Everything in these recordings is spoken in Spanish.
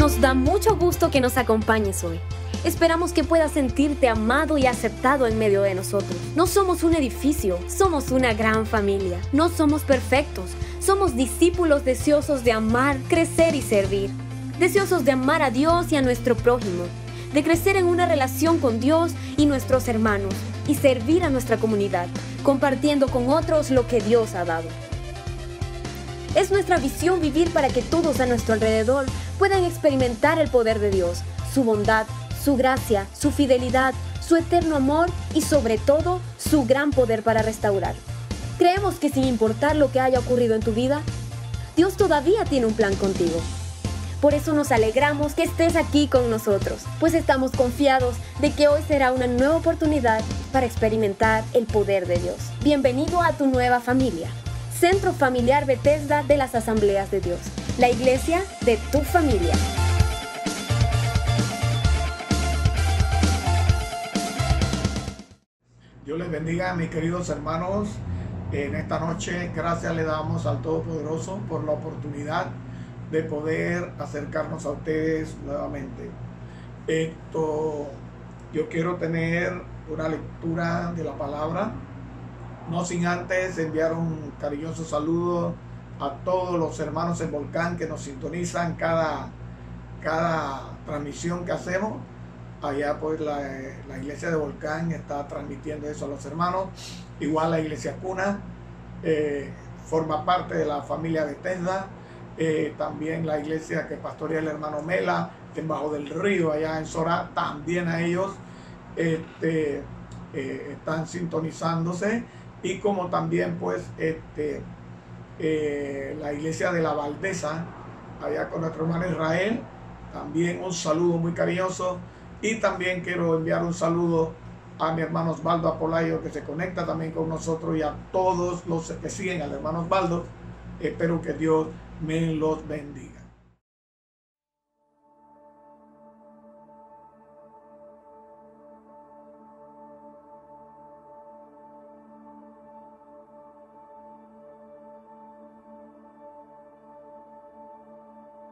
Nos da mucho gusto que nos acompañes hoy. Esperamos que puedas sentirte amado y aceptado en medio de nosotros. No somos un edificio, somos una gran familia. No somos perfectos, somos discípulos deseosos de amar, crecer y servir. Deseosos de amar a Dios y a nuestro prójimo, de crecer en una relación con Dios y nuestros hermanos y servir a nuestra comunidad, compartiendo con otros lo que Dios ha dado. Es nuestra visión vivir para que todos a nuestro alrededor puedan experimentar el poder de Dios, su bondad, su gracia, su fidelidad, su eterno amor y sobre todo, su gran poder para restaurar. Creemos que sin importar lo que haya ocurrido en tu vida, Dios todavía tiene un plan contigo. Por eso nos alegramos que estés aquí con nosotros, pues estamos confiados de que hoy será una nueva oportunidad para experimentar el poder de Dios. Bienvenido a tu nueva familia. Centro Familiar Bethesda de las Asambleas de Dios, la iglesia de tu familia. Dios les bendiga, mis queridos hermanos. En esta noche, gracias le damos al Todopoderoso por la oportunidad de poder acercarnos a ustedes nuevamente. Yo quiero tener una lectura de la palabra. No sin antes enviar un cariñoso saludo a todos los hermanos en Volcán que nos sintonizan cada transmisión que hacemos. Allá pues la iglesia de Volcán está transmitiendo eso a los hermanos. Igual la iglesia Cuna forma parte de la familia Bethesda. También la iglesia que pastorea el hermano Mela en Bajo del Río, allá en Sorá, también a ellos están sintonizándose. Y como también pues la iglesia de la Valdesa, allá con nuestro hermano Israel, también un saludo muy cariñoso. Y también quiero enviar un saludo a mi hermano Osvaldo Apolayo, que se conecta también con nosotros, y a todos los que siguen al hermano Osvaldo. Espero que Dios me los bendiga.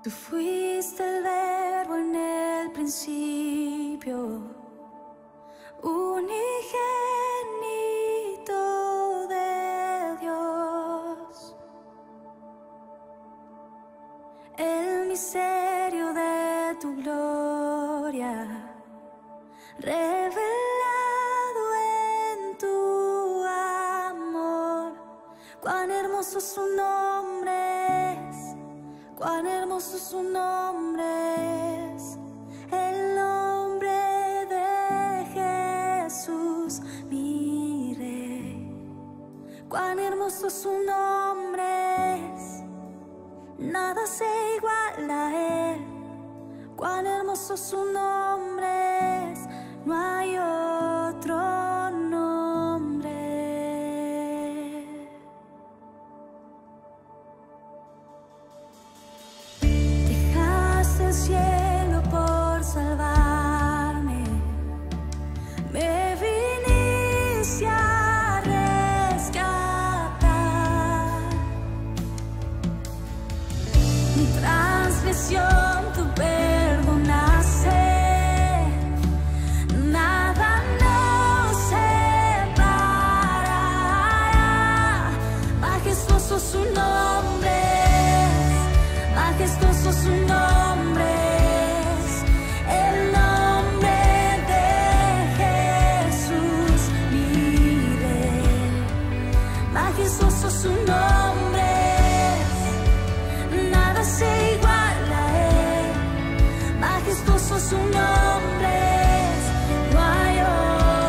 Tú fuiste el verbo en el principio, unigénito de Dios, el misterio de tu gloria, revelado en tu amor. Cuán hermoso su nombre es, cuán hermoso su nombre es, el nombre de Jesús, mi Rey. Cuán hermoso su nombre es, nada se iguala a él. Cuán hermoso su nombre es, no hay otro nombre. Dejaste el cielo por salvarme, me viniste a rescatar. Mi transgresión tú perdonaste, nada nos separará. Majestuoso su nombre es, majestuoso su nombre es, el nombre de Jesús, mi Rey. Majestuoso su nombre es, nada se iguala a él. Majestuoso su nombre es, no hay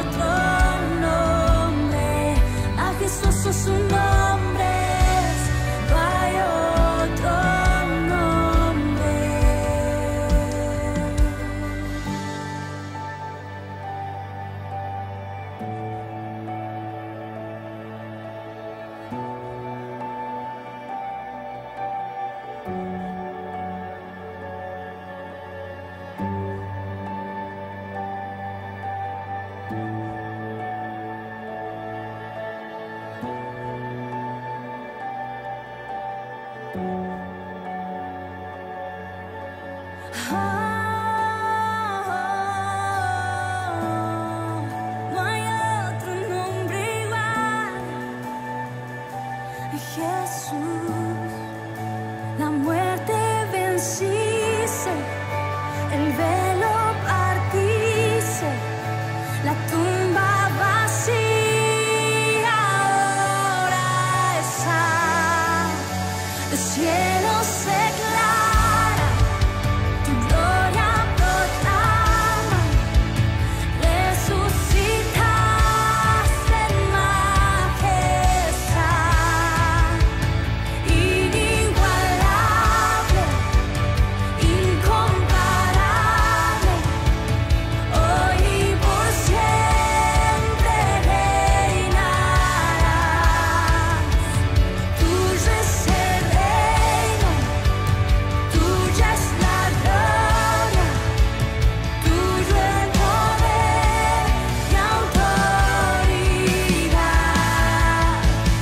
otro nombre. Majestuoso su nombre es, no hay otro nombre. Jesús, la muerte venciste, el velo partiste, la tumba vacía ahora está, el cielo se aclara, tu gloria proclama, resucitaste en majestad, inigualable, incomparable, hoy y por siempre reinarás. Tuyo es el reino, tuya es la gloria, tuyo el poder y autoridad.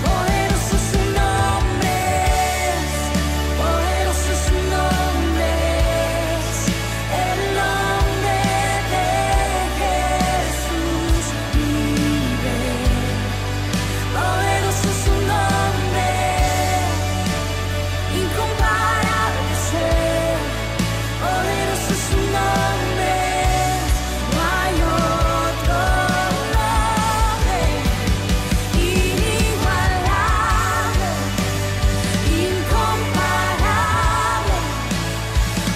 Poderoso es su nombre, poderoso es su nombre, el nombre de Jesús vive. Poderoso es su nombre, incomparable ser. Poderoso es su nombre, no hay otro nombre. Inigualable, incomparable,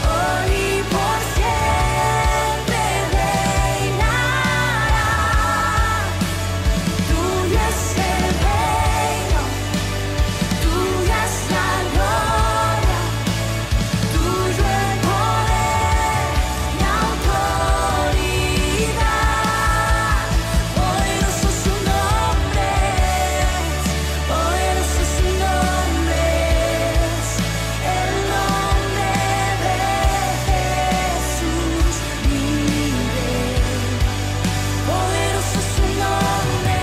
hoy y por siempre reinará. Tuyo es el reino, tuya es la gloria, tuyo el poder y autoridad. Poderoso es su nombre, poderoso es su nombre, el nombre de Jesús vive. Poderoso es su nombre,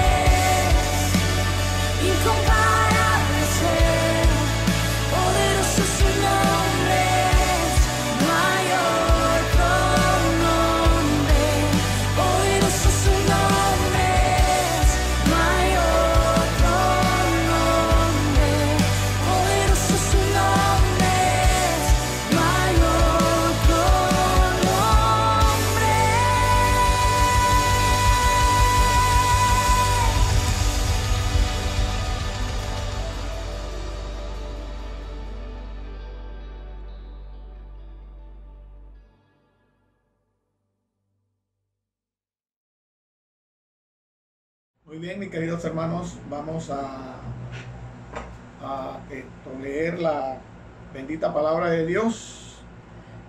incomparable ser. Poderoso es su nombre, no hay otro nombre. Poderoso es su nombre, no hay otro nombre. Poderoso es su nombre, no hay otro nombre. Muy bien, mis queridos hermanos, vamos a leer la bendita palabra de Dios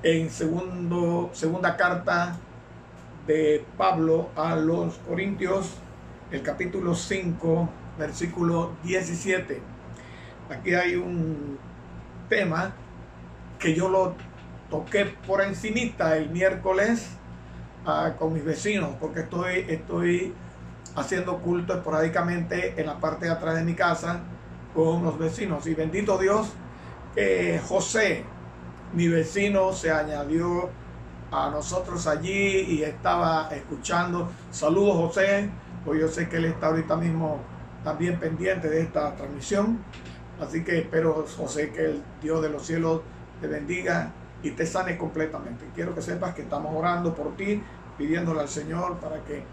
en segunda carta de Pablo a los Corintios, el capítulo 5, versículo 17. Aquí hay un tema que yo lo toqué por encimita el miércoles con mis vecinos, porque estoy haciendo culto esporádicamente en la parte de atrás de mi casa con los vecinos. Y bendito Dios, José, mi vecino, se añadió a nosotros allí y estaba escuchando. Saludos, José, pues yo sé que él está ahorita mismo también pendiente de esta transmisión. Así que espero, José, que el Dios de los cielos te bendiga y te sane completamente. Quiero que sepas que estamos orando por ti, pidiéndole al Señor para que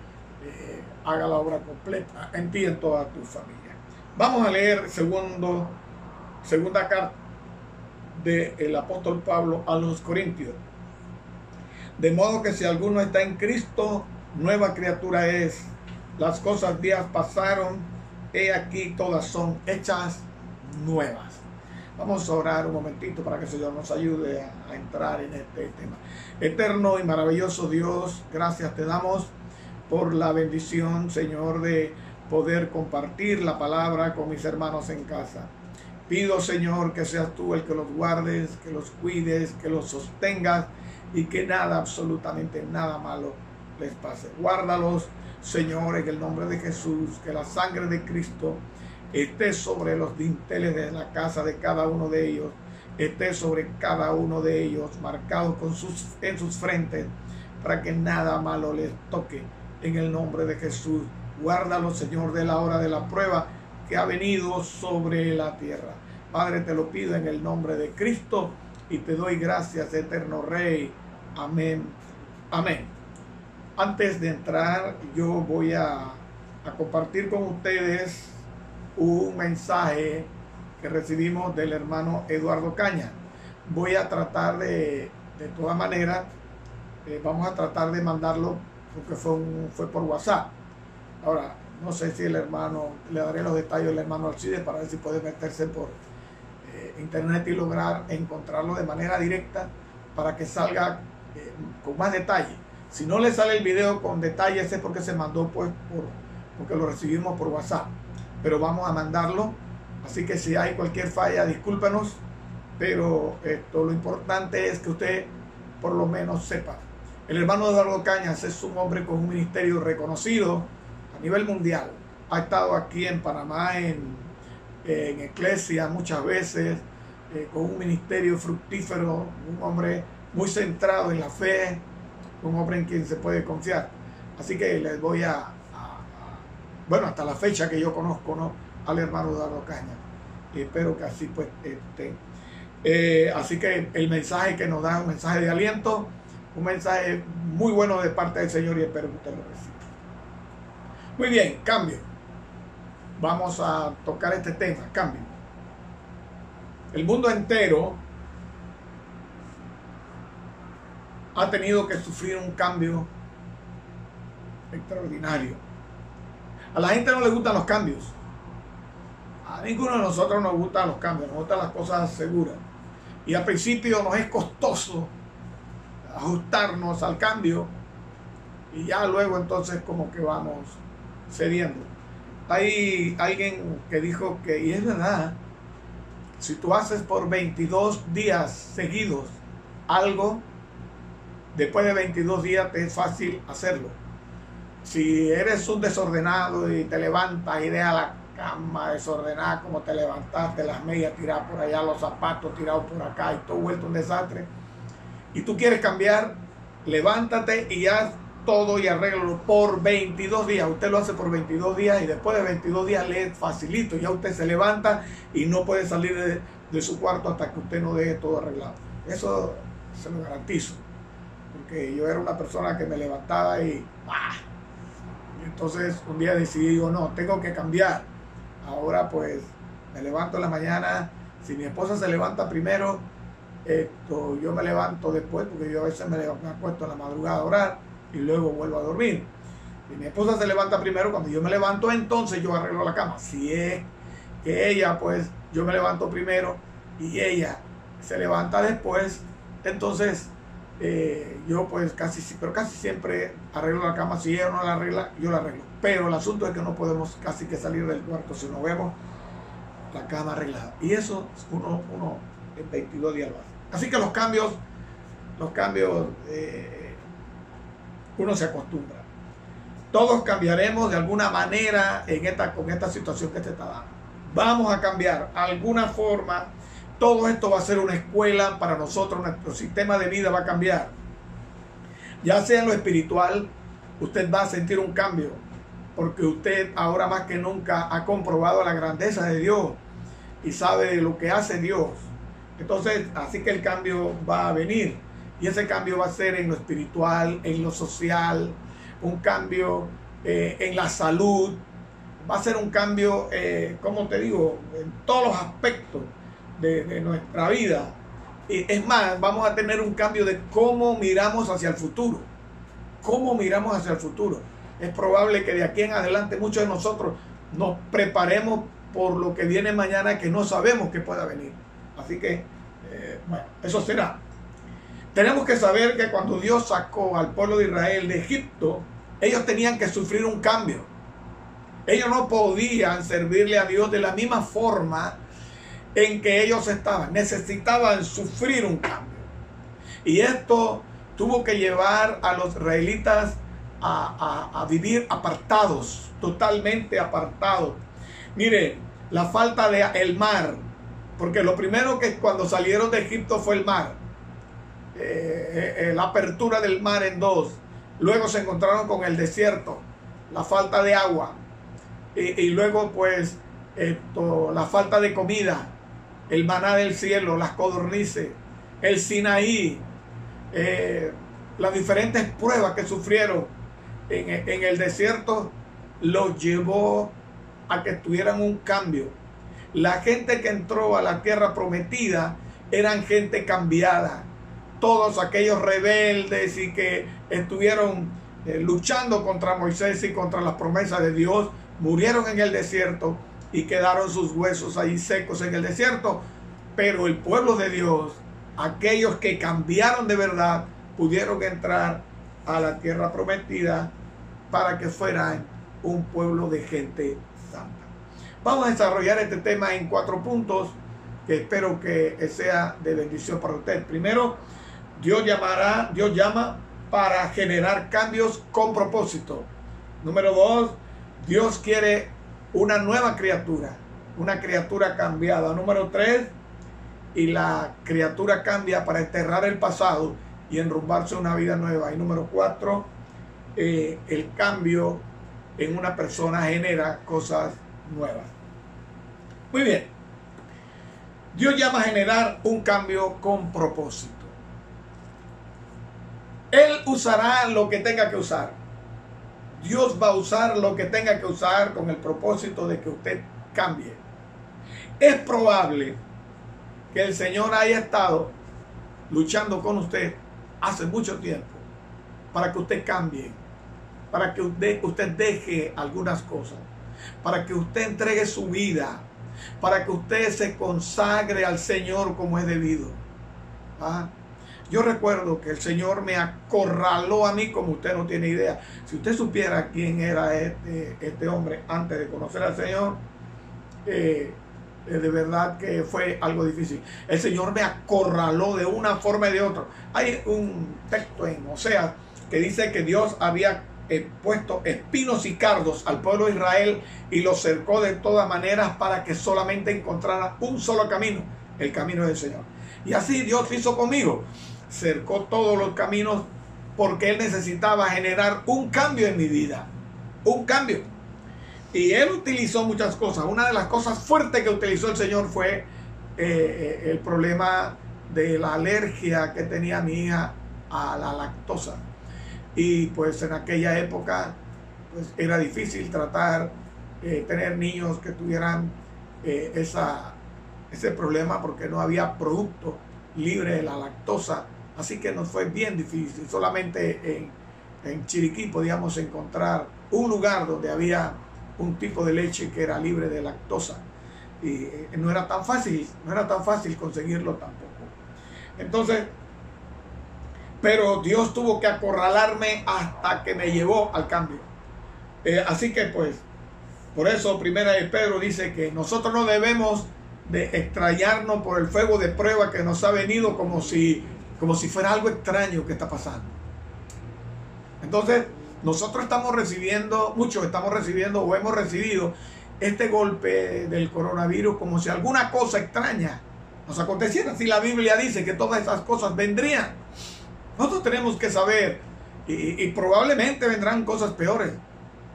haga la obra completa en ti y en toda tu familia. Vamos a leer segunda carta del apóstol Pablo a los Corintios. De modo que si alguno está en Cristo, nueva criatura es. Las cosas viejas pasaron, he aquí todas son hechas nuevas. Vamos a orar un momentito para que el Señor nos ayude a entrar en este tema. Eterno y maravilloso Dios, gracias te damos por la bendición, Señor, de poder compartir la palabra con mis hermanos en casa. Pido, Señor, que seas tú el que los guardes, que los cuides, que los sostengas y que nada, absolutamente nada malo les pase. Guárdalos, Señor, en el nombre de Jesús, que la sangre de Cristo esté sobre los dinteles de la casa de cada uno de ellos, esté sobre cada uno de ellos, marcados en sus frentes, para que nada malo les toque. En el nombre de Jesús, guárdalos, Señor, de la hora de la prueba, que ha venido sobre la tierra. Padre, te lo pido en el nombre de Cristo y te doy gracias, eterno Rey. Amén. Amén. Antes de entrar, yo voy a compartir con ustedes un mensaje que recibimos del hermano Eduardo Caña. Voy a tratar de todas maneras, vamos a tratar de mandarlo porque fue por WhatsApp. Ahora, no sé si el hermano, le daré los detalles al hermano Alcides para ver si puede meterse por internet y lograr encontrarlo de manera directa para que salga con más detalle. Si no le sale el video con detalles es porque se mandó pues porque lo recibimos por WhatsApp, pero vamos a mandarlo, así que si hay cualquier falla discúlpenos, pero lo importante es que usted por lo menos sepa. El hermano Eduardo Cañas es un hombre con un ministerio reconocido a nivel mundial. Ha estado aquí en Panamá en Iglesia muchas veces, con un ministerio fructífero, un hombre muy centrado en la fe, un hombre en quien se puede confiar. Así que les voy bueno, hasta la fecha que yo conozco, ¿no?, al hermano Eduardo Caña. Espero que así pues esté. Así que el mensaje que nos da, un mensaje de aliento, un mensaje muy bueno de parte del Señor y espero que usted lo reciba. Muy bien, cambio. Vamos a tocar este tema, cambio. El mundo entero ha tenido que sufrir un cambio extraordinario. A la gente no le gustan los cambios. A ninguno de nosotros nos gustan los cambios, nos gustan las cosas seguras. Y al principio nos es costoso ajustarnos al cambio y ya luego entonces como que vamos cediendo. Hay alguien que dijo que, y es verdad, si tú haces por 22 días seguidos algo, después de 22 días te es fácil hacerlo. Si eres un desordenado y te levantas y dejas la cama desordenada como te levantaste, las medias tiradas por allá, los zapatos tirados por acá y todo vuelto un desastre, y tú quieres cambiar, levántate y haz todo y arréglalo por 22 días. Usted lo hace por 22 días y después de 22 días le es facilito. Ya usted se levanta y no puede salir de su cuarto hasta que usted no deje todo arreglado. Eso se lo garantizo. Porque yo era una persona que me levantaba y entonces un día decidí, digo, no, tengo que cambiar. Ahora pues me levanto en la mañana. Si mi esposa se levanta primero, yo me levanto después, porque yo a veces me acuesto en la madrugada a orar y luego vuelvo a dormir. Y mi esposa se levanta primero, cuando yo me levanto entonces yo arreglo la cama. Si es que ella, pues yo me levanto primero y ella se levanta después, entonces yo pues casi siempre arreglo la cama. Si ella no la arregla, yo la arreglo. Pero el asunto es que no podemos casi que salir del cuarto si no vemos la cama arreglada. Y eso uno en 22 días lo hace. Así que los cambios uno se acostumbra. Todos cambiaremos de alguna manera con esta situación que te está dando. Vamos a cambiar de alguna forma. Todo esto va a ser una escuela para nosotros. Nuestro sistema de vida va a cambiar. Ya sea en lo espiritual, usted va a sentir un cambio, porque usted ahora más que nunca ha comprobado la grandeza de Dios y sabe de lo que hace Dios. Entonces, así que el cambio va a venir. Y ese cambio va a ser en lo espiritual, en lo social, un cambio en la salud. Va a ser un cambio, como te digo, en todos los aspectos de nuestra vida. Y es más, vamos a tener un cambio de cómo miramos hacia el futuro. Cómo miramos hacia el futuro. Es probable que de aquí en adelante muchos de nosotros nos preparemos por lo que viene mañana, que no sabemos que pueda venir. Así que, bueno, eso será. Tenemos que saber que cuando Dios sacó al pueblo de Israel de Egipto, ellos tenían que sufrir un cambio. Ellos no podían servirle a Dios de la misma forma en que ellos estaban. Necesitaban sufrir un cambio. Y esto tuvo que llevar a los israelitas a vivir apartados, totalmente apartados. Mire, la falta del mar, porque lo primero que cuando salieron de Egipto fue el mar, la apertura del mar en dos. Luego se encontraron con el desierto, la falta de agua, y luego pues la falta de comida, el maná del cielo, las codornices, el Sinaí, las diferentes pruebas que sufrieron en el desierto, los llevó a que tuvieran un cambio. La gente que entró a la tierra prometida eran gente cambiada. Todos aquellos rebeldes y que estuvieron luchando contra Moisés y contra las promesas de Dios, murieron en el desierto y quedaron sus huesos ahí secos en el desierto. Pero el pueblo de Dios, aquellos que cambiaron de verdad, pudieron entrar a la tierra prometida para que fueran un pueblo de gente santa. Vamos a desarrollar este tema en 4 puntos que espero que sea de bendición para usted. Primero, Dios llama para generar cambios con propósito. Número 2, Dios quiere una nueva criatura, una criatura cambiada. Número 3, y la criatura cambia para enterrar el pasado y enrumbarse a una vida nueva. Y número 4, el cambio en una persona genera cosas nuevas. Muy bien. Dios llama a generar un cambio con propósito. Él usará lo que tenga que usar. Dios va a usar lo que tenga que usar con el propósito de que usted cambie. Es probable que el Señor haya estado luchando con usted hace mucho tiempo para que usted cambie, para que usted deje algunas cosas, para que usted entregue su vida, para que usted se consagre al Señor como es debido. ¿Ah? Yo recuerdo que el Señor me acorraló a mí como usted no tiene idea. Si usted supiera quién era este hombre antes de conocer al Señor, de verdad que fue algo difícil. El Señor me acorraló de una forma y de otra. Hay un texto en Oseas que dice que Dios había puesto espinos y cardos al pueblo de Israel y los cercó de todas maneras para que solamente encontrara un solo camino, el camino del Señor. Y así Dios hizo conmigo. Cercó todos los caminos porque Él necesitaba generar un cambio en mi vida. Un cambio. Y Él utilizó muchas cosas. Una de las cosas fuertes que utilizó el Señor fue el problema de la alergia que tenía mi hija a la lactosa. Y pues en aquella época pues era difícil tratar tener niños que tuvieran ese problema porque no había producto libre de la lactosa. Así que nos fue bien difícil. Solamente en Chiriquí podíamos encontrar un lugar donde había un tipo de leche que era libre de lactosa. Y no era tan fácil conseguirlo tampoco. Entonces, pero Dios tuvo que acorralarme hasta que me llevó al cambio. Así que pues, por eso Primera de Pedro dice que nosotros no debemos de extrañarnos por el fuego de prueba que nos ha venido como si fuera algo extraño que está pasando. Entonces, nosotros muchos estamos recibiendo o hemos recibido este golpe del coronavirus como si alguna cosa extraña nos aconteciera. Si la Biblia dice que todas esas cosas vendrían, nosotros tenemos que saber y probablemente vendrán cosas peores.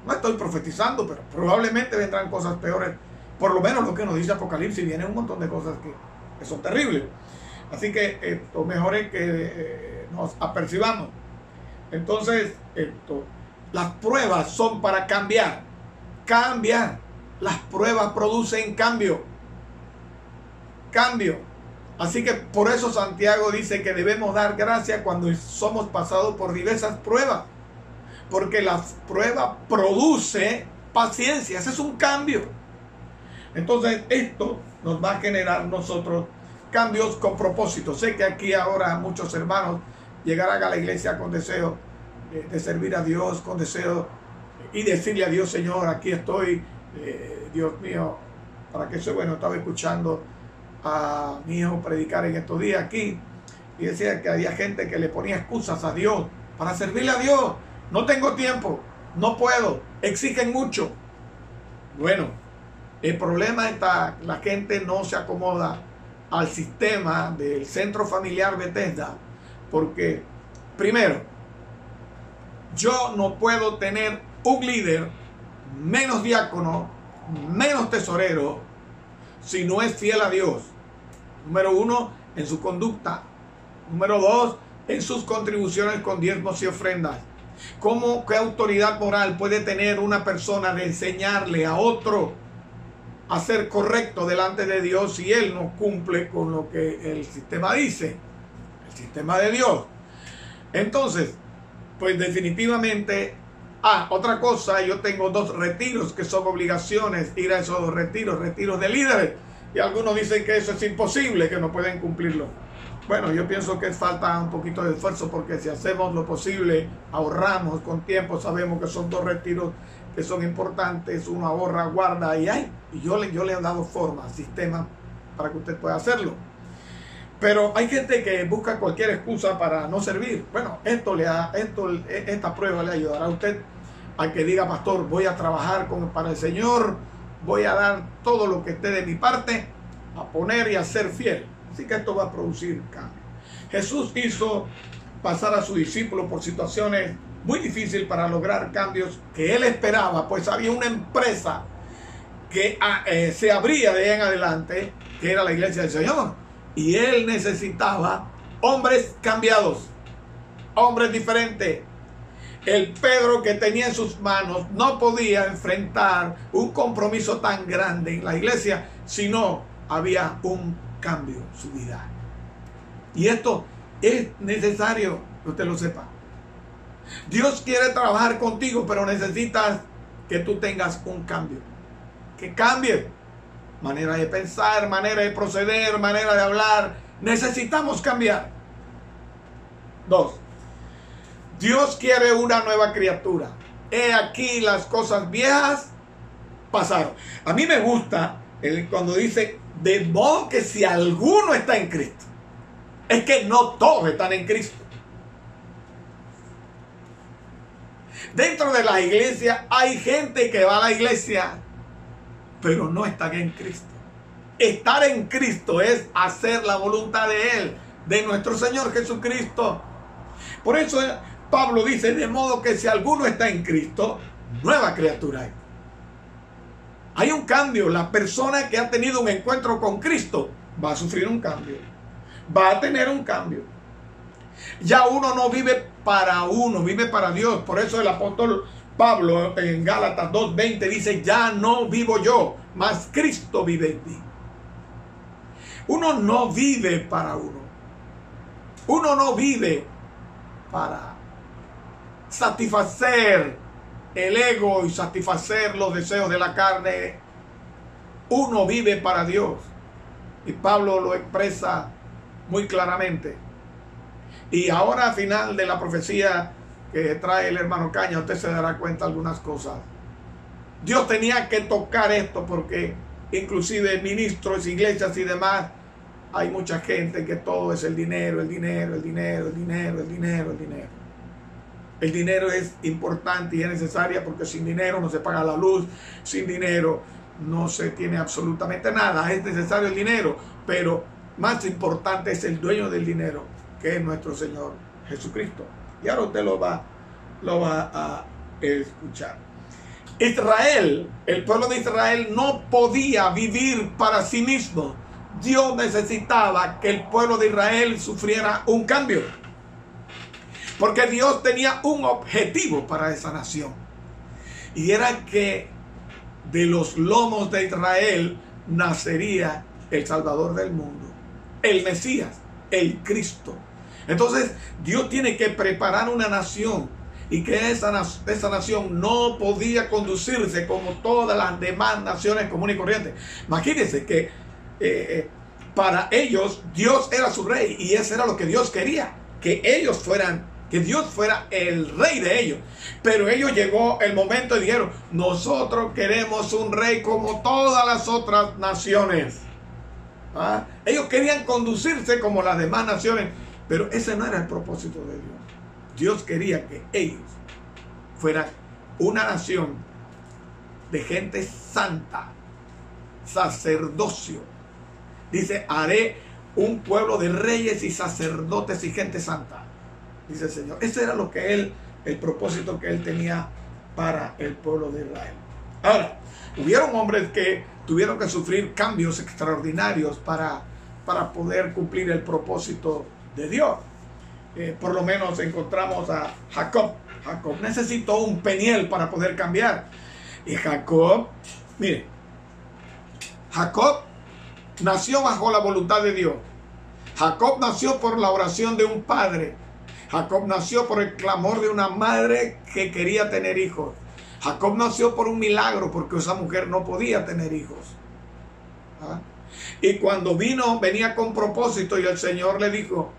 No estoy profetizando, pero probablemente vendrán cosas peores. Por lo menos lo que nos dice Apocalipsis, viene un montón de cosas que son terribles. Así que lo mejor es que nos apercibamos. Entonces, las pruebas son para cambiar. Cambiar. Las pruebas producen cambio. Cambio. Así que por eso Santiago dice que debemos dar gracias cuando somos pasados por diversas pruebas. Porque la prueba produce paciencia. Ese es un cambio. Entonces, esto nos va a generar nosotros cambios con propósito. Sé que aquí ahora muchos hermanos llegarán a la iglesia con deseo de servir a Dios, con deseo y decirle a Dios: Señor, aquí estoy, Dios mío, para que soy bueno. Estaba escuchando a mi hijo predicar en estos días aquí y decía que había gente que le ponía excusas a Dios para servirle a Dios. No tengo tiempo, no puedo, exigen mucho. Bueno, el problema está, la gente no se acomoda al sistema del Centro Familiar Bethesda, porque primero, yo no puedo tener un líder menos diácono menos tesorero si no es fiel a Dios. Número 1, en su conducta. Número 2, en sus contribuciones con diezmos y ofrendas. ¿Qué autoridad moral puede tener una persona de enseñarle a otro a ser correcto delante de Dios si él no cumple con lo que el sistema dice? El sistema de Dios. Entonces, pues definitivamente, otra cosa, yo tengo 2 retiros que son obligaciones, ir a esos 2 retiros de líderes. Y algunos dicen que eso es imposible, que no pueden cumplirlo. Bueno, yo pienso que falta un poquito de esfuerzo, porque si hacemos lo posible, ahorramos con tiempo, sabemos que son 2 retiros que son importantes, uno ahorra, guarda y yo le he dado forma, sistema para que usted pueda hacerlo. Pero hay gente que busca cualquier excusa para no servir. Bueno, esta prueba le ayudará a usted a que diga: pastor, voy a trabajar para el Señor, voy a dar todo lo que esté de mi parte, a poner y a ser fiel. Así que esto va a producir cambio. Jesús hizo pasar a sus discípulos por situaciones muy difíciles para lograr cambios que él esperaba, pues había una empresa que se abría de ahí en adelante, que era la iglesia del Señor. Y él necesitaba hombres cambiados, hombres diferentes. El Pedro que tenía en sus manos no podía enfrentar un compromiso tan grande en la iglesia si no había un cambio en su vida. Y esto es necesario que usted lo sepa. Dios quiere trabajar contigo, pero necesitas que tú tengas un cambio. Que cambie. Manera de pensar, manera de proceder, manera de hablar. Necesitamos cambiar. 2. Dios quiere una nueva criatura. He aquí, las cosas viejas pasaron. A mí me gusta cuando dice: de modo que si alguno está en Cristo. Es que no todos están en Cristo. Dentro de la iglesia hay gente que va a la iglesia, pero no están en Cristo. Estar en Cristo es hacer la voluntad de Él, de nuestro Señor Jesucristo. Por eso Pablo dice: de modo que si alguno está en Cristo, nueva criatura hay. Hay un cambio. La persona que ha tenido un encuentro con Cristo va a sufrir un cambio. Va a tener un cambio. Ya uno no vive para uno, vive para Dios. Por eso el apóstol Pablo en Gálatas 2:20 dice: ya no vivo yo, mas Cristo vive en mí. Uno no vive para uno. Uno no vive para satisfacer el ego y satisfacer los deseos de la carne. Uno vive para Dios. Y Pablo lo expresa muy claramente. Y ahora, al final de la profecía que trae el hermano Caña, usted se dará cuenta de algunas cosas. Dios tenía que tocar esto, porque inclusive ministros, iglesias y demás, hay mucha gente que todo es el dinero, el dinero, el dinero, el dinero, el dinero, el dinero. El dinero es importante y es necesaria, porque sin dinero no se paga la luz, sin dinero no se tiene absolutamente nada. Es necesario el dinero, pero más importante es el dueño del dinero, que es nuestro Señor Jesucristo. Y ahora usted lo va a escuchar. Israel, el pueblo de Israel no podía vivir para sí mismo. Dios necesitaba que el pueblo de Israel sufriera un cambio, porque Dios tenía un objetivo para esa nación, y era que de los lomos de Israel nacería el Salvador del mundo, el Mesías, el Cristo. Entonces Dios tiene que preparar una nación, y que esa nación no podía conducirse como todas las demás naciones comunes y corrientes. Imagínense que para ellos Dios era su rey, y eso era lo que Dios quería, que Dios fuera el rey de ellos. Pero ellos llegó el momento y dijeron: nosotros queremos un rey como todas las otras naciones. Ellos querían conducirse como las demás naciones, pero ese no era el propósito de Dios. Dios quería que ellos fueran una nación de gente santa, sacerdocio. Dice: haré un pueblo de reyes y sacerdotes y gente santa, dice el Señor. Ese era el propósito que Él tenía para el pueblo de Israel. Ahora, hubieron hombres que tuvieron que sufrir cambios extraordinarios para poder cumplir el propósito de Dios. Por lo menos encontramos a Jacob. Jacob necesitó un Peniel para poder cambiar. Y Jacob, mire, Jacob nació bajo la voluntad de Dios. Jacob nació por la oración de un padre. Jacob nació por el clamor de una madre que quería tener hijos. Jacob nació por un milagro porque esa mujer no podía tener hijos. ¿Ah? Y cuando venía con propósito, y el Señor le dijo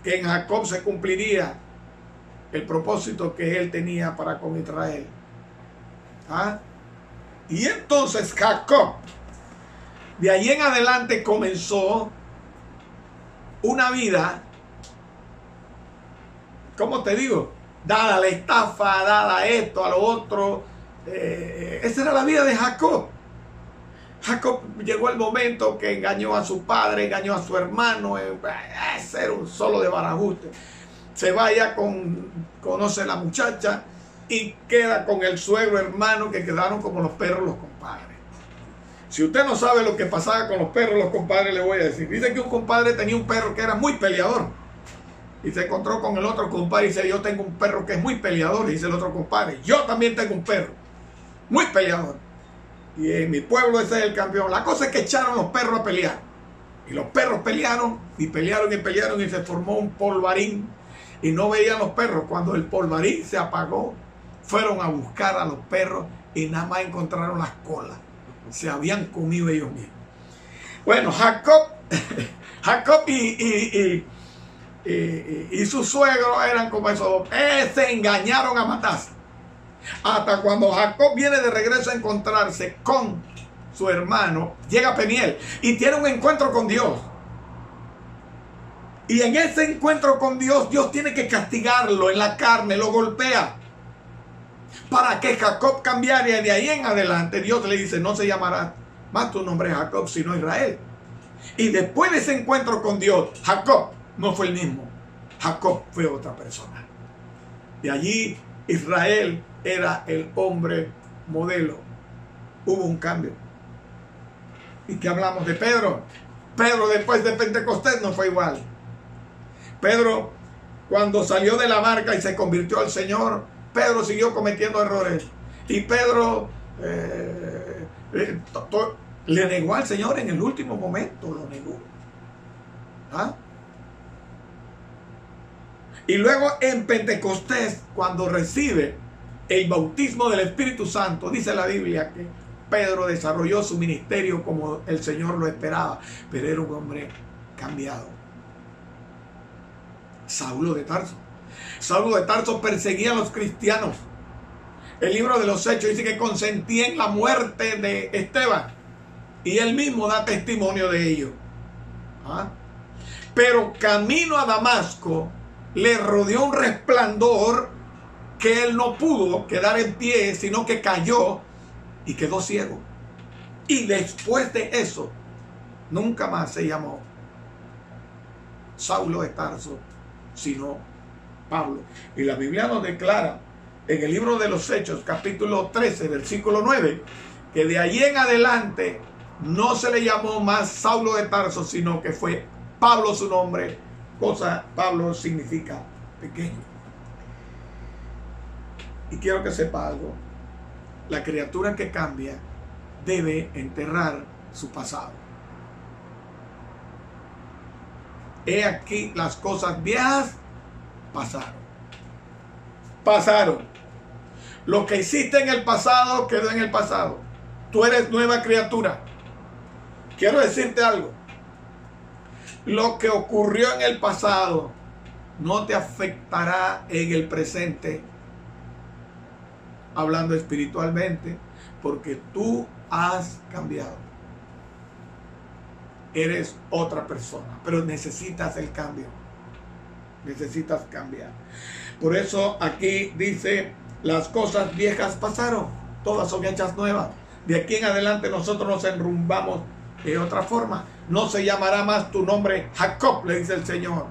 que en Jacob se cumpliría el propósito que él tenía para con Israel. ¿Ah? Y entonces Jacob, de allí en adelante, comenzó una vida, ¿cómo te digo? Dada la estafa, dada esto, a lo otro. Esa era la vida de Jacob. Jacob llegó el momento que engañó a su padre, engañó a su hermano. Ese era un solo de barajuste. Se vaya conoce a la muchacha y queda con el suegro hermano, que quedaron como los perros los compadres. Si usted no sabe lo que pasaba con los perros los compadres, le voy a decir. Dice que un compadre tenía un perro que era muy peleador. Y se encontró con el otro compadre y dice: yo tengo un perro que es muy peleador. Y dice el otro compadre: yo también tengo un perro muy peleador. Y en mi pueblo ese es el campeón. La cosa es que echaron los perros a pelear. Y los perros pelearon y pelearon y pelearon y se formó un polvarín. Y no veían los perros. Cuando el polvarín se apagó, fueron a buscar a los perros y nada más encontraron las colas. Se habían comido ellos mismos. Bueno, Jacob y su suegro eran como esos dos. Se engañaron a matarse. Hasta cuando Jacob viene de regreso a encontrarse con su hermano, llega Peniel y tiene un encuentro con Dios. Y en ese encuentro con Dios, Dios tiene que castigarlo en la carne, lo golpea. Para que Jacob cambiara, y de ahí en adelante Dios le dice: no se llamará más tu nombre Jacob, sino Israel. Y después de ese encuentro con Dios, Jacob no fue el mismo. Jacob fue otra persona. Y allí Israel era el hombre modelo. Hubo un cambio. ¿Y qué hablamos de Pedro? Pedro después de Pentecostés no fue igual. Pedro, cuando salió de la barca y se convirtió al Señor, Pedro siguió cometiendo errores. Y Pedro le negó al Señor en el último momento, lo negó. ¿Ah? Y luego en Pentecostés, cuando recibe el bautismo del Espíritu Santo, dice la Biblia que Pedro desarrolló su ministerio como el Señor lo esperaba, pero era un hombre cambiado. Saulo de Tarso. Saulo de Tarso perseguía a los cristianos. El libro de los Hechos dice que consentía en la muerte de Esteban. Y él mismo da testimonio de ello. ¿Ah? Pero camino a Damasco le rodeó un resplandor que él no pudo quedar en pie, sino que cayó y quedó ciego. Y después de eso, nunca más se llamó Saulo de Tarso, sino Pablo. Y la Biblia nos declara en el libro de los Hechos, capítulo 13, versículo 9, que de allí en adelante no se le llamó más Saulo de Tarso, sino que fue Pablo su nombre. Pablo significa pequeño. Y quiero que sepa algo: la criatura que cambia debe enterrar su pasado. He aquí, las cosas viejas pasaron. Lo que hiciste en el pasado quedó en el pasado. Tú eres nueva criatura. Quiero decirte algo: lo que ocurrió en el pasado no te afectará en el presente, hablando espiritualmente, porque tú has cambiado. Eres otra persona, pero necesitas el cambio. Necesitas cambiar. Por eso aquí dice: las cosas viejas pasaron, todas son hechas nuevas. De aquí en adelante nosotros nos enrumbamos de otra forma. No se llamará más tu nombre Jacob, le dice el Señor.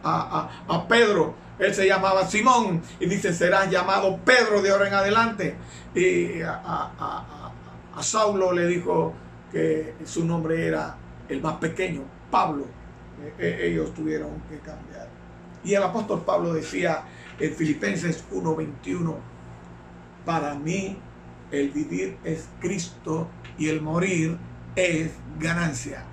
a Pedro. Él se llamaba Simón y dice, serás llamado Pedro de ahora en adelante. Y a Saulo le dijo que su nombre era el más pequeño, Pablo. Ellos tuvieron que cambiar. Y el apóstol Pablo decía en Filipenses 1:21, para mí el vivir es Cristo y el morir es ganancia.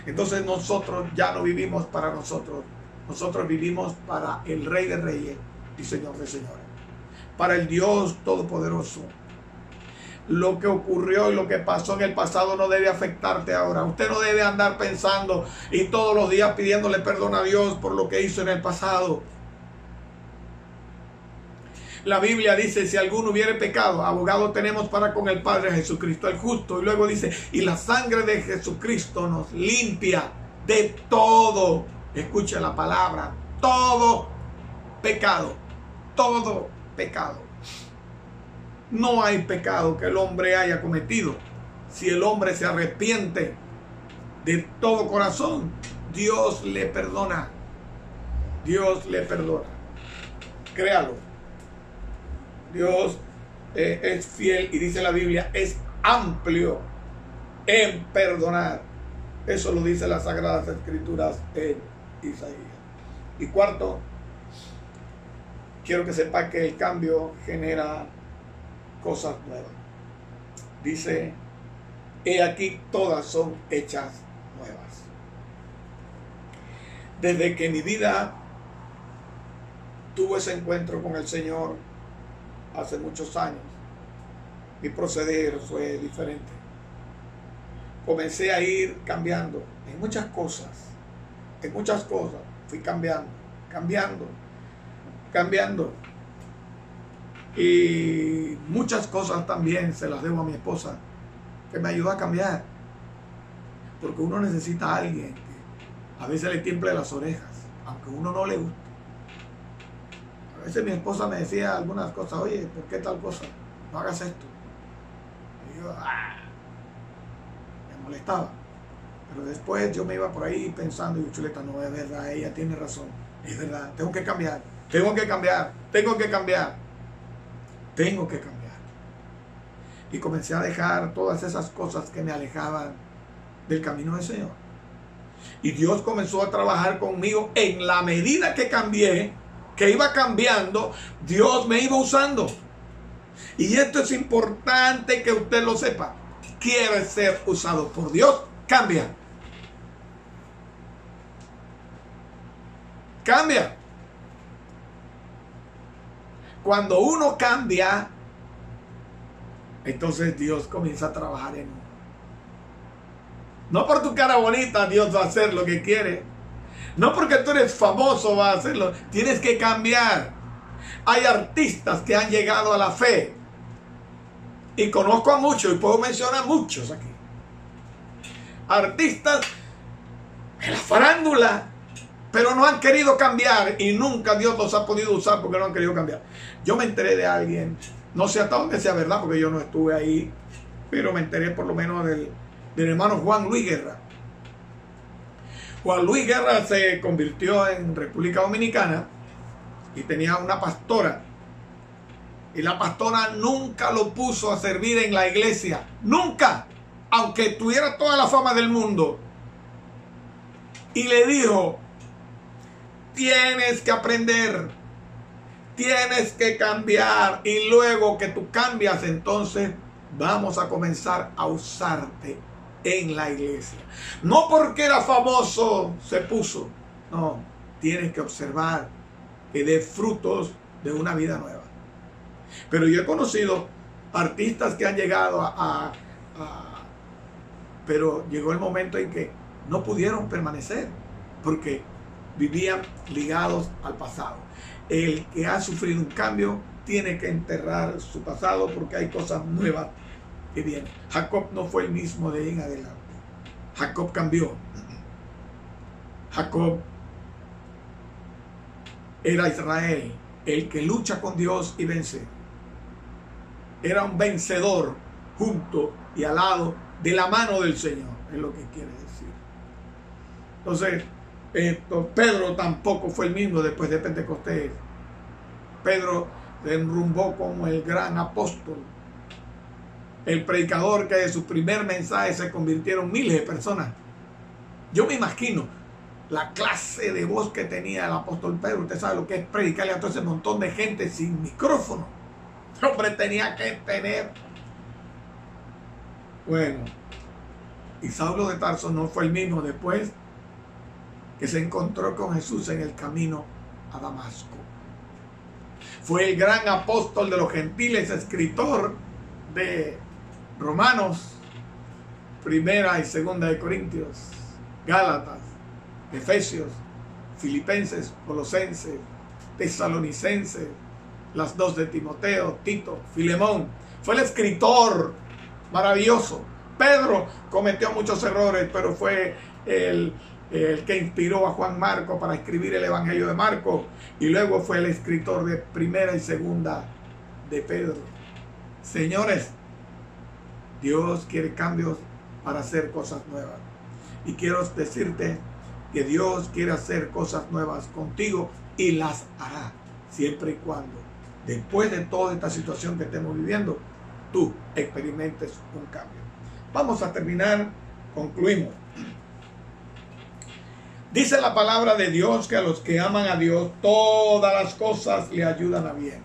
Entonces nosotros ya no vivimos para nosotros. Nosotros vivimos para el Rey de Reyes y Señor de Señores. Para el Dios Todopoderoso. Lo que ocurrió y lo que pasó en el pasado no debe afectarte ahora. Usted no debe andar pensando y todos los días pidiéndole perdón a Dios por lo que hizo en el pasado. La Biblia dice, si alguno hubiere pecado, abogado tenemos para con el Padre, Jesucristo el justo. Y luego dice, y la sangre de Jesucristo nos limpia de todo. Escucha la palabra, todo pecado. Todo pecado. No hay pecado que el hombre haya cometido. Si el hombre se arrepiente de todo corazón, Dios le perdona. Dios le perdona. Créalo. Dios es fiel y dice la Biblia, es amplio en perdonar. Eso lo dice las Sagradas Escrituras en Isaías. Y cuarto, quiero que sepa que el cambio genera cosas nuevas. Dice, he aquí todas son hechas nuevas. Desde que mi vida tuvo ese encuentro con el Señor hace muchos años, mi proceder fue diferente. Comencé a ir cambiando en muchas cosas. En muchas cosas fui cambiando. Y muchas cosas también se las debo a mi esposa, que me ayudó a cambiar. Porque uno necesita a alguien que a veces le tiemble las orejas, aunque a uno no le guste. A veces mi esposa me decía algunas cosas, oye, ¿por qué tal cosa? No hagas esto. Y yo, me molestaba. Pero después yo me iba por ahí pensando, y yo, chuleta, no es verdad, ella tiene razón. Es verdad, tengo que cambiar. Y comencé a dejar todas esas cosas que me alejaban del camino del Señor. Y Dios comenzó a trabajar conmigo en la medida que cambié, que iba cambiando, Dios me iba usando. Y esto es importante que usted lo sepa. Quiere ser usado por Dios, cambia. Cambia. Cuando uno cambia, entonces Dios comienza a trabajar en uno. No por tu cara bonita Dios va a hacer lo que quiere. No porque tú eres famoso va a hacerlo. Tienes que cambiar. Hay artistas que han llegado a la fe. Y conozco a muchos y puedo mencionar muchos aquí. Artistas en la farándula, pero no han querido cambiar y nunca Dios los ha podido usar porque no han querido cambiar. Yo me enteré de alguien, no sé hasta dónde sea verdad porque yo no estuve ahí, pero me enteré por lo menos del hermano Juan Luis Guerra. Juan Luis Guerra se convirtió en República Dominicana y tenía una pastora. Y la pastora nunca lo puso a servir en la iglesia. Nunca. Aunque tuviera toda la fama del mundo. Y le dijo, tienes que aprender. Tienes que cambiar. Y luego que tú cambias, entonces vamos a comenzar a usarte en la iglesia. No porque era famoso se puso. No, tienes que observar que dé frutos de una vida nueva. Pero yo he conocido artistas que han llegado pero llegó el momento en que no pudieron permanecer porque vivían ligados al pasado. El que ha sufrido un cambio tiene que enterrar su pasado porque hay cosas nuevas que vienen. Jacob no fue el mismo de ahí en adelante. Jacob cambió. Jacob era Israel, el que lucha con Dios y vence. Era un vencedor junto y al lado de la mano del Señor, es lo que quiere decir. Entonces, Pedro tampoco fue el mismo después de Pentecostés. Pedro se enrumbó como el gran apóstol, el predicador que de su primer mensaje se convirtieron miles de personas. Yo me imagino la clase de voz que tenía el apóstol Pedro. Usted sabe lo que es predicarle a todo ese montón de gente sin micrófono. El hombre tenía que tener... Bueno, y Saulo de Tarso no fue el mismo después que se encontró con Jesús en el camino a Damasco. Fue el gran apóstol de los gentiles, escritor de Romanos, Primera y Segunda de Corintios, Gálatas, Efesios, Filipenses, Colosenses, Tesalonicenses, las 2 de Timoteo, Tito, Filemón. Fue el escritor maravilloso. Pedro cometió muchos errores, pero fue el que inspiró a Juan Marco para escribir el Evangelio de Marcos, y luego fue el escritor de Primera y Segunda de Pedro. Señores, Dios quiere cambios para hacer cosas nuevas, y quiero decirte que Dios quiere hacer cosas nuevas contigo y las hará, siempre y cuando después de toda esta situación que estemos viviendo, tú experimentes un cambio. Vamos a terminar, concluimos. Dice la palabra de Dios que a los que aman a Dios todas las cosas le ayudan a bien.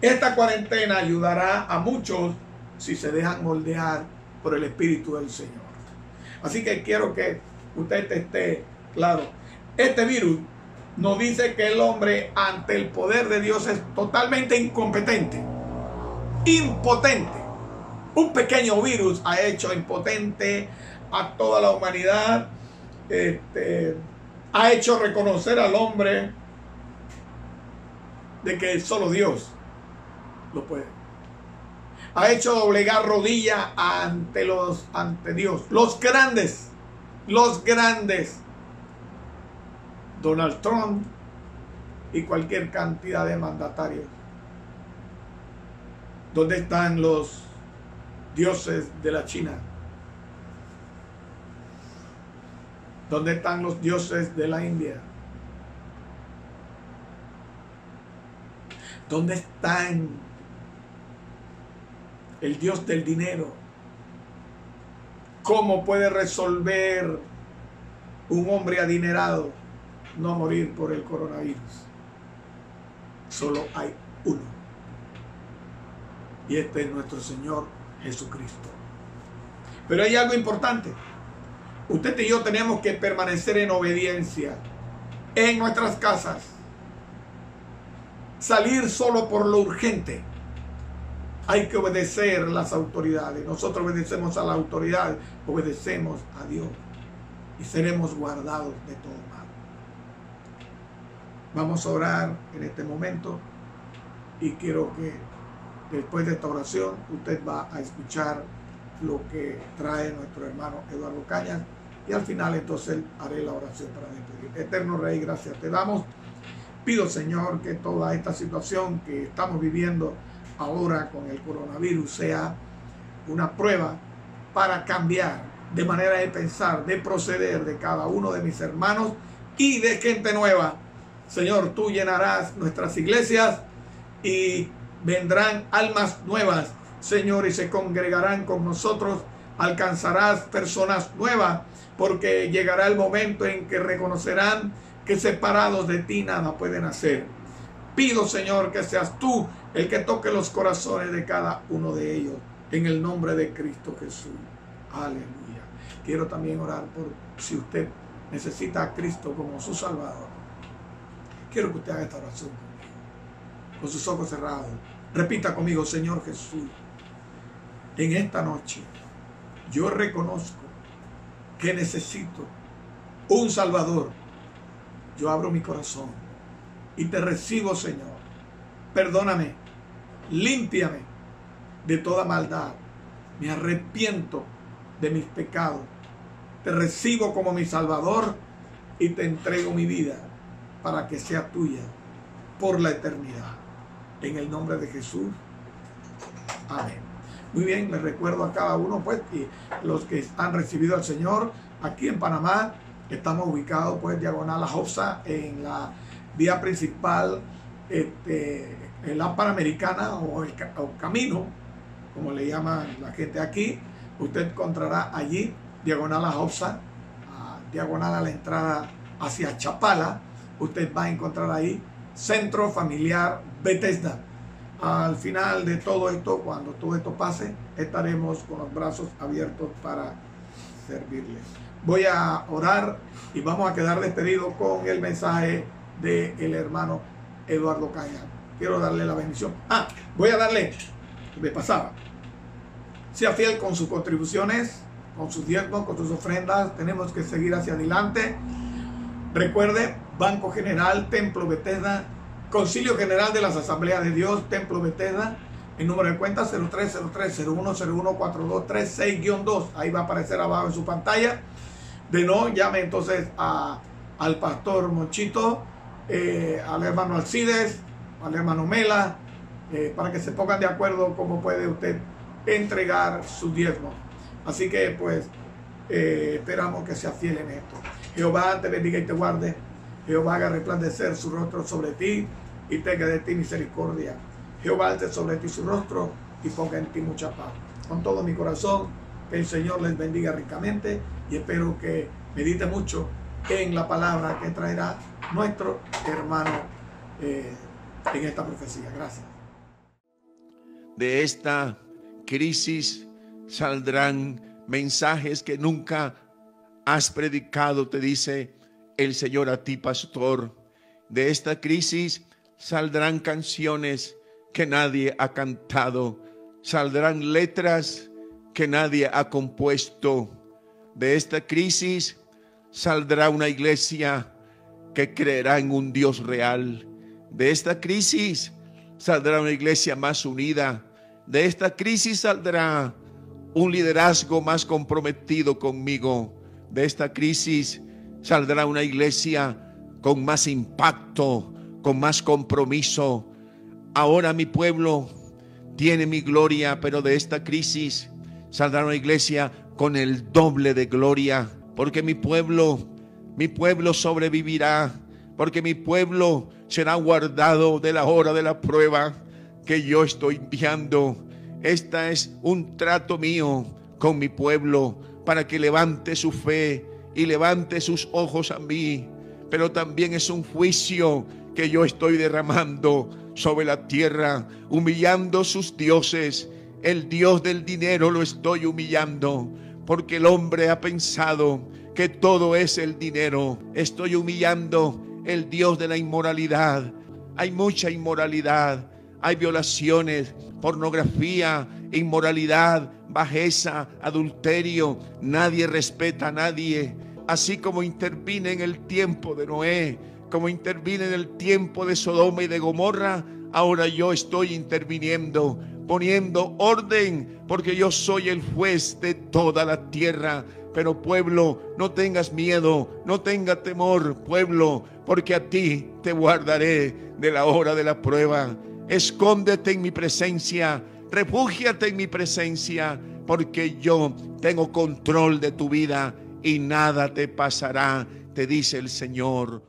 Esta cuarentena ayudará a muchos si se dejan moldear por el Espíritu del Señor. Así que quiero que usted esté claro. Este virus nos dice que el hombre ante el poder de Dios es totalmente incompetente, impotente. Un pequeño virus ha hecho impotente a toda la humanidad. Ha hecho reconocer al hombre de que solo Dios lo puede. Ha hecho doblegar rodilla ante Dios. Los grandes. Donald Trump y cualquier cantidad de mandatarios. ¿Dónde están los dioses de la China? ¿Dónde están los dioses de la India? ¿Dónde están el dios del dinero? ¿Cómo puede resolver un hombre adinerado no morir por el coronavirus? Solo hay uno. Y este es nuestro Señor Jesucristo. Pero hay algo importante. Usted y yo tenemos que permanecer en obediencia en nuestras casas. Salir solo por lo urgente. Hay que obedecer a las autoridades. Nosotros obedecemos a las autoridades, obedecemos a Dios y seremos guardados de todo mal. Vamos a orar en este momento y quiero que después de esta oración usted va a escuchar lo que trae nuestro hermano Eduardo Cañas. Y al final entonces haré la oración para despedir. Eterno Rey, gracias te damos. Pido, Señor, que toda esta situación que estamos viviendo ahora con el coronavirus sea una prueba para cambiar de manera de pensar, de proceder de cada uno de mis hermanos y de gente nueva. Señor, tú llenarás nuestras iglesias y vendrán almas nuevas, Señor, y se congregarán con nosotros. Alcanzarás personas nuevas, porque llegará el momento en que reconocerán que separados de ti nada pueden hacer. Pido, Señor, que seas tú el que toque los corazones de cada uno de ellos, en el nombre de Cristo Jesús. Aleluya. Quiero también orar por si usted necesita a Cristo como su Salvador. Quiero que usted haga esta oración conmigo, con sus ojos cerrados. Repita conmigo: Señor Jesús, en esta noche yo reconozco que necesito un Salvador. Yo abro mi corazón y te recibo, Señor. Perdóname, límpiame de toda maldad. Me arrepiento de mis pecados. Te recibo como mi Salvador y te entrego mi vida para que sea tuya por la eternidad. En el nombre de Jesús. Amén. Muy bien, les recuerdo a cada uno, pues, y los que han recibido al Señor aquí en Panamá, Estamos ubicados pues diagonal a Jobsa, en la vía principal, en la Panamericana o camino, como le llaman la gente aquí. Usted encontrará allí diagonal a Jobsa, diagonal a la entrada hacia Chapala. Usted va a encontrar ahí Centro Familiar Bethesda. Al final de todo esto, cuando todo esto pase, estaremos con los brazos abiertos para servirles. Voy a orar y vamos a quedar despedidos con el mensaje del hermano Eduardo Caña. Quiero darle la bendición. Voy a darle, me pasaba. Sea fiel con sus contribuciones, con sus diezmos, con sus ofrendas. Tenemos que seguir hacia adelante. Recuerde, Banco General, Templo Bethesda, Concilio General de las Asambleas de Dios, Templo Bethesda. El número de cuenta 0303-01014236-2. Ahí va a aparecer abajo en su pantalla. De no, llame entonces al pastor Monchito, al hermano Alcides, al hermano Mela, para que se pongan de acuerdo cómo puede usted entregar su diezmo. Así que pues esperamos que sea fiel en esto. Jehová te bendiga y te guarde. Jehová haga resplandecer su rostro sobre ti y tenga de ti misericordia. Jehová alce sobre ti su rostro y ponga en ti mucha paz. Con todo mi corazón, que el Señor les bendiga ricamente y espero que medite mucho en la palabra que traerá nuestro hermano en esta profecía. Gracias. De esta crisis saldrán mensajes que nunca has predicado, te dice el Señor a ti, pastor. De esta crisis saldrán canciones que nadie ha cantado, saldrán letras que nadie ha compuesto. De esta crisis saldrá una iglesia que creerá en un Dios real. De esta crisis saldrá una iglesia más unida. De esta crisis saldrá un liderazgo más comprometido conmigo. De esta crisis saldrá una iglesia con más impacto, con más compromiso. Ahora mi pueblo tiene mi gloria, pero de esta crisis saldrá una iglesia con el doble de gloria, porque mi pueblo sobrevivirá, porque mi pueblo será guardado de la hora de la prueba que yo estoy enviando. Esta es un trato mío con mi pueblo para que levante su fe y levante sus ojos a mí, pero también es un juicio que yo estoy derramando sobre la tierra, humillando sus dioses. El Dios del dinero lo estoy humillando, porque el hombre ha pensado que todo es el dinero. Estoy humillando el Dios de la inmoralidad. Hay mucha inmoralidad, hay violaciones, pornografía, inmoralidad, bajeza, adulterio. Nadie respeta a nadie. Así como intervine en el tiempo de Noé, como intervine en el tiempo de Sodoma y de Gomorra, ahora yo estoy interviniendo, poniendo orden, porque yo soy el juez de toda la tierra. Pero pueblo, no tengas miedo, no tengas temor, pueblo, porque a ti te guardaré de la hora de la prueba. Escóndete en mi presencia, refúgiate en mi presencia, porque yo tengo control de tu vida y nada te pasará, te dice el Señor.